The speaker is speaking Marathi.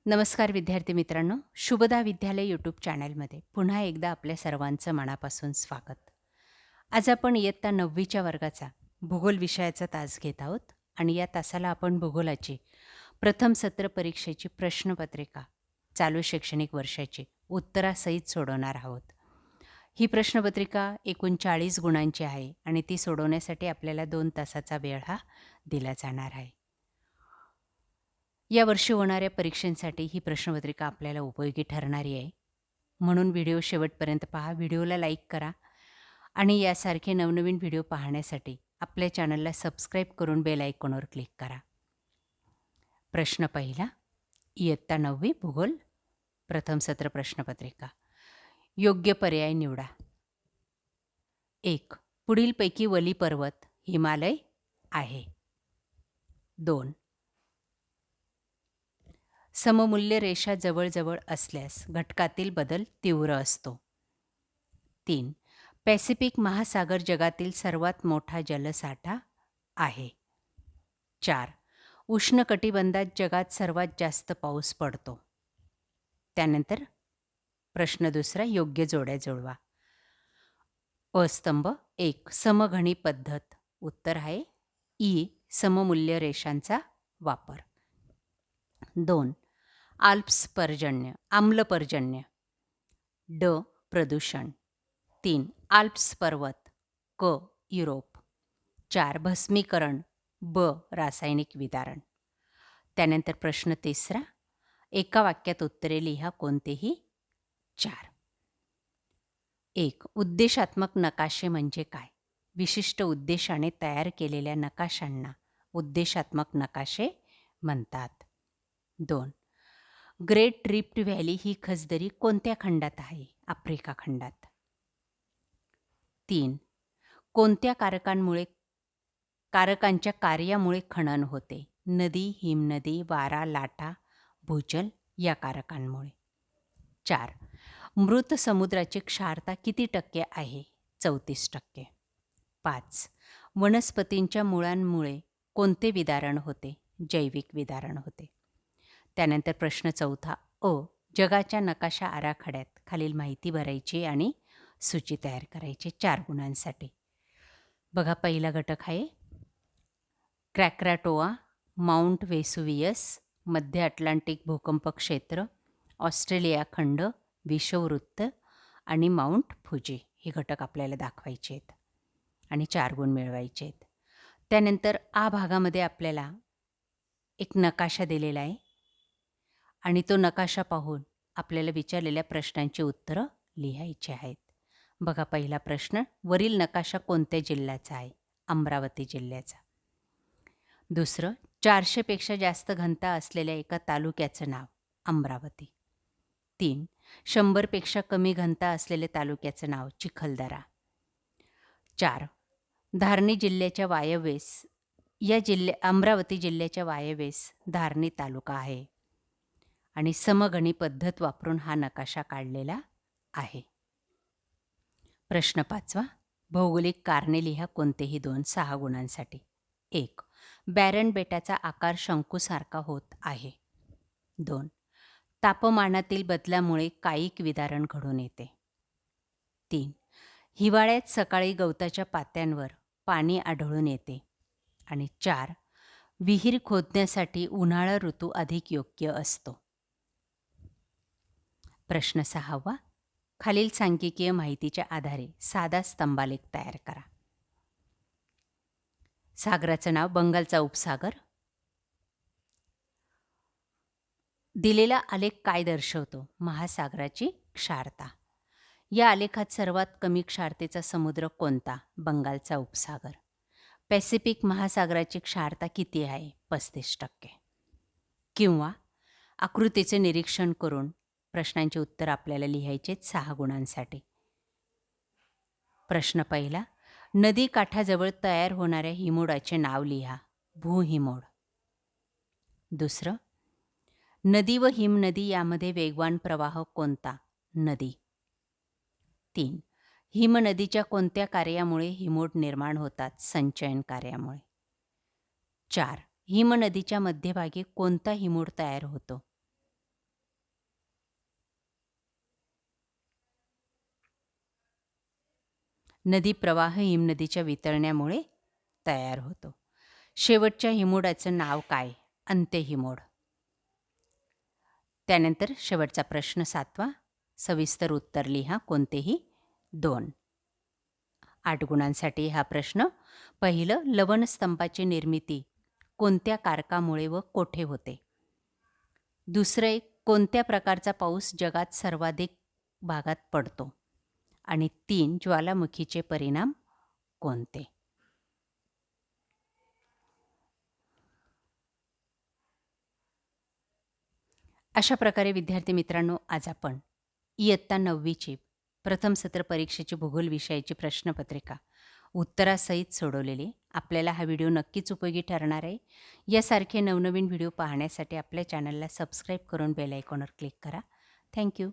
नमस्कार विद्यार्थी मित्रांनो, शुभदा विद्यालय यूट्यूब चॅनलमध्ये पुन्हा एकदा आपल्या सर्वांचं मनापासून स्वागत. आज आपण इयत्ता 9वीच्या वर्गाचा भूगोल विषयाचा तास घेत आहोत आणि या तासाला आपण भूगोलाची प्रथम सत्र परीक्षेची प्रश्नपत्रिका चालू शैक्षणिक वर्षाची उत्तरासहित सोडवणार आहोत. ही प्रश्नपत्रिका एकूण 40 गुणांची आहे आणि ती सोडवण्यासाठी आपल्याला 2 तासाचा वेळ हा दिला जाणार आहे. यावर्षी होणाऱ्या परीक्षांसाठी ही प्रश्नपत्रिका आपल्याला उपयोगी ठरणारी आहे. म्हणून व्हिडिओ शेवटपर्यंत पहा, व्हिडिओला लाईक करा आणि यासारखे नवनवीन व्हिडिओ पाहण्यासाठी आपल्या चॅनलला सबस्क्राईब करून बेल आयकॉनवर क्लिक करा. प्रश्न पहिला, इयत्ता 9वी भूगोल प्रथम सत्र प्रश्नपत्रिका. योग्य पर्याय निवडा. 1. पुढीलपैकी वली पर्वत हिमालय आहे. 2. सममूल्य रेषा जवळजवळ असल्यास घटकातील बदल तीव्र असतो. 3. पॅसिफिक महासागर जगातील सर्वात मोठा जलसाठा आहे. 4. उष्णकटिबंधात जगात सर्वात जास्त पाऊस पडतो. त्यानंतर प्रश्न दुसरा, योग्य जोड्या जुळवा. स्तंभ 1. समघणी पद्धत. उत्तर आहे ई, सममूल्य रेषांचा वापर. 2. आल्प्स पर्जन्य, आम्लपर्जन्य. ड. प्रदूषण. 3. आल्प्स पर्वत. क. युरोप. 4. भस्मीकरण. ब. रासायनिक विदारण. त्यानंतर प्रश्न तिसरा, एका वाक्यात उत्तरे लिहा, कोणतेही 4. 1. उद्देशात्मक नकाशे म्हणजे काय? विशिष्ट उद्देशाने तयार केलेल्या नकाशांना उद्देशात्मक नकाशे म्हणतात. 2. ग्रेट रिफ्ट व्हॅली ही खचदरी कोणत्या खंडात आहे? आफ्रिका खंडात. 3. कोणत्या कारकांच्या कार्यामुळे खनन होते? नदी, हिमनदी, वारा, लाटा, भूजल या कारकांमुळे. 4. मृत समुद्राची क्षारता किती टक्के आहे? 34%. 5. वनस्पतींच्या मुळांमुळे कोणते विदारण होते? जैविक विदारण होते. त्यानंतर प्रश्न चौथा, जगाच्या नकाशा आराखड्यात खालील माहिती भरायची आणि सूची तयार करायची 4 गुणांसाठी. बघा, पहिला घटक आहे क्रॅक्राटोआ, माउंट वेसुवियस, मध्य अटलांटिक भूकंप क्षेत्र, ऑस्ट्रेलिया खंड, विषुववृत्त आणि माउंट फुजी. हे घटक आपल्याला दाखवायचे आहेत आणि 4 गुण मिळवायचे आहेत. त्यानंतर आ भागामध्ये आपल्याला एक नकाशा दिलेला आहे आणि तो नकाशा पाहून आपल्याला विचारलेल्या प्रश्नांची उत्तरं लिहायची आहेत. बघा, पहिला प्रश्न, वरील नकाशा कोणत्या जिल्ह्याचा आहे? अमरावती जिल्ह्याचा. दुसरं, 400 पेक्षा जास्त घनता असलेल्या एका तालुक्याचं नाव? अमरावती. 3. 100 पेक्षा कमी घनता असलेल्या तालुक्याचं नाव? चिखलदरा. 4. धारणी जिल्ह्याच्या वायव्येस अमरावती जिल्ह्याच्या वायव्येस धारणी तालुका आहे आणि समघणी पद्धत वापरून हा नकाशा काढलेला आहे. प्रश्न 5वा, भौगोलिक कारणे लिहा, कोणतेही 2. 6 गुणांसाठी. 1. बॅरन बेटाचा आकार शंकूसारखा होत आहे. 2. तापमानातील बदलामुळे कायिक विदारण घडून येते. 3. हिवाळ्यात सकाळी गवताच्या पात्यांवर पाणी आढळून येते. आणि 4. विहीर खोदण्यासाठी उन्हाळा ऋतू अधिक योग्य असतो. प्रश्न 6वा, खालील सांख्यिकीय माहितीच्या आधारे साधा स्तंभालेख तयार करा. सागराचं नाव? बंगालचा उपसागर. दिलेला आलेख काय दर्शवतो? महासागराची क्षारता. या आलेखात सर्वात कमी क्षारतेचा समुद्र कोणता? बंगालचा उपसागर. पॅसिफिक महासागराची क्षारता किती आहे? 35%. किंवा आकृतीचे निरीक्षण करून प्रश्नांची उत्तर आपल्याला लिहायचे 6 गुणांसाठी. प्रश्न पहिला, नदी काठाजवळ तयार होणाऱ्या हिमोडाचे नाव लिहा. भूहिमोड. दुसरं, नदी व हिमनदी यामध्ये वेगवान प्रवाह कोणता? नदी. 3. हिमनदीच्या कोणत्या कार्यामुळे हिमोड निर्माण होतात? संचयन कार्यामुळे. 4. हिमनदीच्या मध्यभागी कोणता हिमोड तयार होतो? नदी प्रवाह हिमनदीच्या वितळण्यामुळे तयार होतो. शेवटच्या हिमोडाचं नाव काय? अंत्यहिमोड. त्यानंतर शेवटचा प्रश्न 7वा. सविस्तर उत्तर लिहा, कोणतेही 2. 8 गुणांसाठी हा प्रश्न. पहिलं, लवणस्तंभाची निर्मिती कोणत्या कारकामुळे व कोठे होते? दुसरं एक, कोणत्या प्रकारचा पाऊस जगात सर्वाधिक भागात पडतो? आणि 3, ज्वालामुखीचे परिणाम कोणते? अशा प्रकारे विद्यार्थी मित्रांनो, आज आपण इयत्ता 9वीची प्रथम सत्र परीक्षेची भूगोल विषयाची प्रश्नपत्रिका उत्तरासहित सोडवलेली. आपल्याला हा व्हिडिओ नक्कीच उपयोगी ठरणार आहे. यासारखे नवनवीन व्हिडिओ पाहण्यासाठी आपल्या चॅनलला सबस्क्राईब करून बेल आयकॉनवर क्लिक करा. थँक्यू.